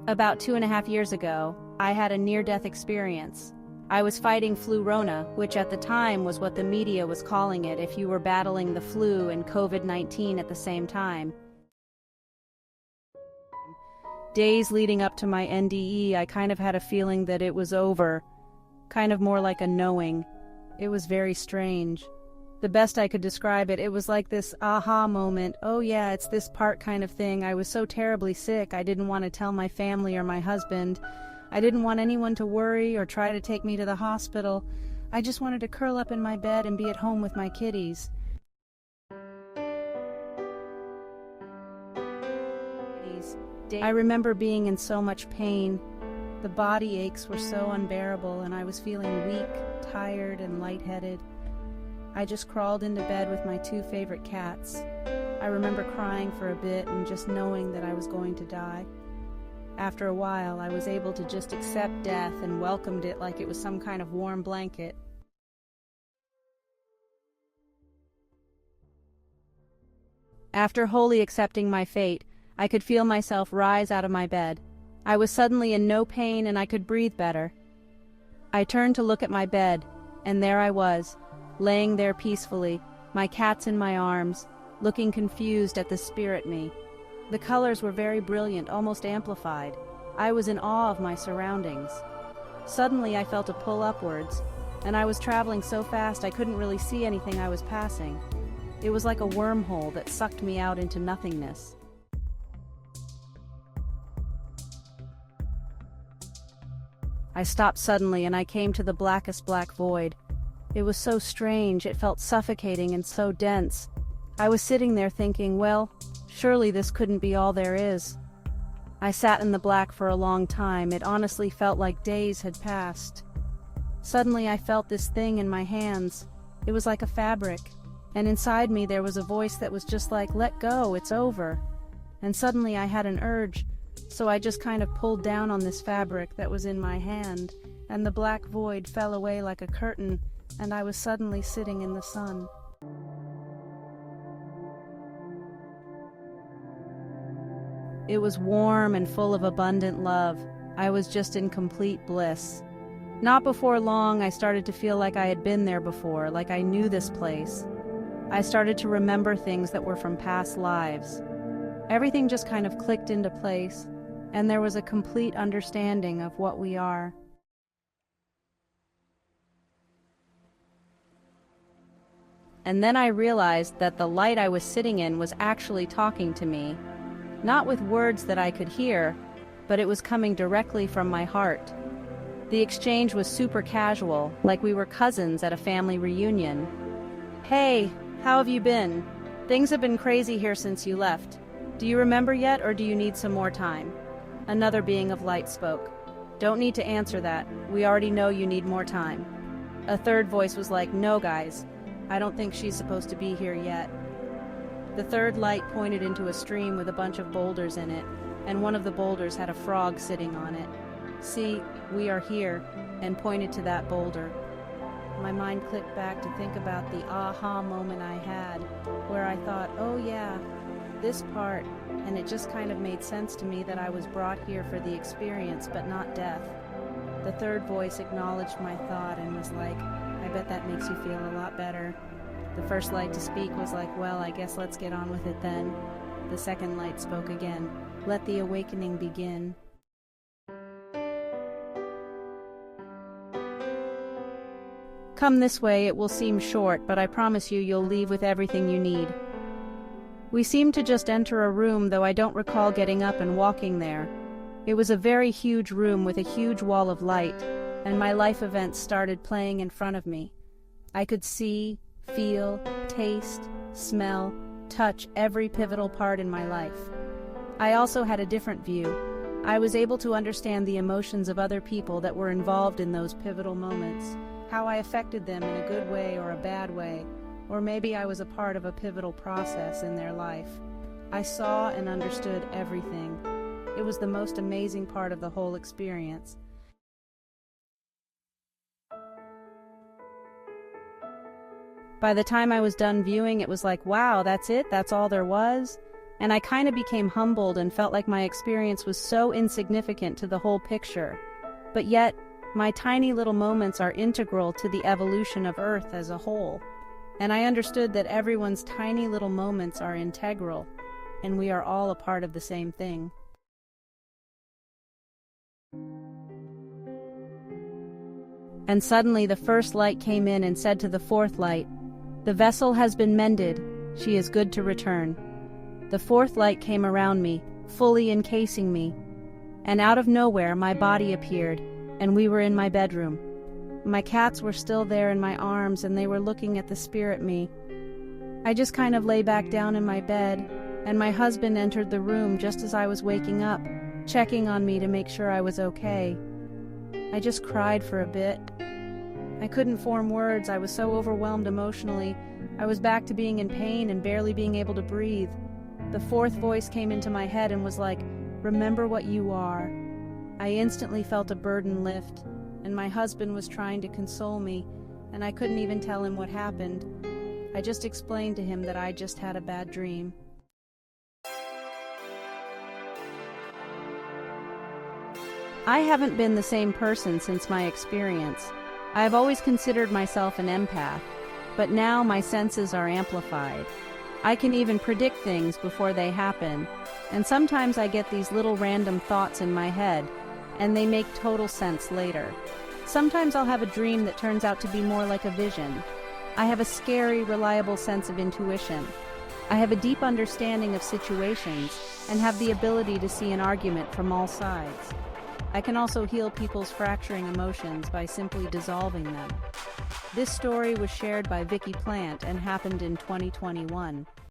About 2.5 years ago, I had a near-death experience. I was fighting flu-rona, which at the time was what the media was calling it if you were battling the flu and COVID-19 at the same time. Days leading up to my NDE, I kind of had a feeling that it was over. Kind of more like a knowing. It was very strange. The best I could describe it, it was like this aha moment. Oh yeah, it's this part kind of thing. I was so terribly sick, I didn't want to tell my family or my husband. I didn't want anyone to worry or try to take me to the hospital. I just wanted to curl up in my bed and be at home with my kitties. I remember being in so much pain. The body aches were so unbearable, and I was feeling weak, tired, and lightheaded. I just crawled into bed with my 2 favorite cats. I remember crying for a bit and just knowing that I was going to die. After a while, I was able to just accept death and welcomed it like it was some kind of warm blanket. After wholly accepting my fate, I could feel myself rise out of my bed. I was suddenly in no pain and I could breathe better. I turned to look at my bed, and there I was, laying there peacefully, my cats in my arms, looking confused at the spirit me. The colors were very brilliant, almost amplified. I was in awe of my surroundings. Suddenly I felt a pull upwards, and I was traveling so fast I couldn't really see anything I was passing. It was like a wormhole that sucked me out into nothingness. I stopped suddenly and I came to the blackest black void. It was so strange, it felt suffocating and so dense. I was sitting there thinking, well, surely this couldn't be all there is. I sat in the black for a long time. It honestly felt like days had passed. Suddenly I felt this thing in my hands. It was like a fabric, and inside me there was a voice that was just like, let go, it's over. And suddenly I had an urge, so I just kind of pulled down on this fabric that was in my hand, and the black void fell away like a curtain, and I was suddenly sitting in the sun. It was warm and full of abundant love. I was just in complete bliss. Not before long, I started to feel like I had been there before, like I knew this place. I started to remember things that were from past lives. Everything just kind of clicked into place, and there was a complete understanding of what we are. And then I realized that the light I was sitting in was actually talking to me. Not with words that I could hear, but it was coming directly from my heart. The exchange was super casual, like we were cousins at a family reunion. Hey, how have you been? Things have been crazy here since you left. Do you remember yet, or do you need some more time? Another being of light spoke. Don't need to answer that. We already know you need more time. A third voice was like, no guys, I don't think she's supposed to be here yet. The third light pointed into a stream with a bunch of boulders in it, and one of the boulders had a frog sitting on it. See, we are here, and pointed to that boulder. My mind clicked back to think about the aha moment I had, where I thought, oh yeah, this part, and it just kind of made sense to me that I was brought here for the experience, but not death. The third voice acknowledged my thought and was like, I bet that makes you feel a lot better. The first light to speak was like, well, I guess let's get on with it then. The second light spoke again. Let the awakening begin. Come this way, it will seem short, but I promise you you'll leave with everything you need. We seemed to just enter a room, though I don't recall getting up and walking there. It was a very huge room with a huge wall of light, and my life events started playing in front of me. I could see, feel, taste, smell, touch every pivotal part in my life. I also had a different view. I was able to understand the emotions of other people that were involved in those pivotal moments, how I affected them in a good way or a bad way, or maybe I was a part of a pivotal process in their life. I saw and understood everything. It was the most amazing part of the whole experience. By the time I was done viewing, it was like, wow, that's it? That's all there was? and I kind of became humbled and felt like my experience was so insignificant to the whole picture. But yet, my tiny little moments are integral to the evolution of Earth as a whole. And I understood that everyone's tiny little moments are integral, and we are all a part of the same thing. And suddenly the first light came in and said to the fourth light, "The vessel has been mended, she is good to return." The fourth light came around me, fully encasing me, and out of nowhere my body appeared, and we were in my bedroom. My cats were still there in my arms, and they were looking at the spirit me. I just kind of lay back down in my bed, and my husband entered the room just as I was waking up, checking on me to make sure I was okay. I just cried for a bit. I couldn't form words. I was so overwhelmed emotionally. I was back to being in pain and barely being able to breathe. The fourth voice came into my head and was like, "Remember what you are." I instantly felt a burden lift, and my husband was trying to console me, and I couldn't even tell him what happened. I just explained to him that I just had a bad dream. I haven't been the same person since my experience. I have always considered myself an empath, but now my senses are amplified. I can even predict things before they happen, and sometimes I get these little random thoughts in my head, and they make total sense later. Sometimes I'll have a dream that turns out to be more like a vision. I have a scary, reliable sense of intuition. I have a deep understanding of situations and have the ability to see an argument from all sides. I can also heal people's fracturing emotions by simply dissolving them. This story was shared by Vicky Plant and happened in 2021.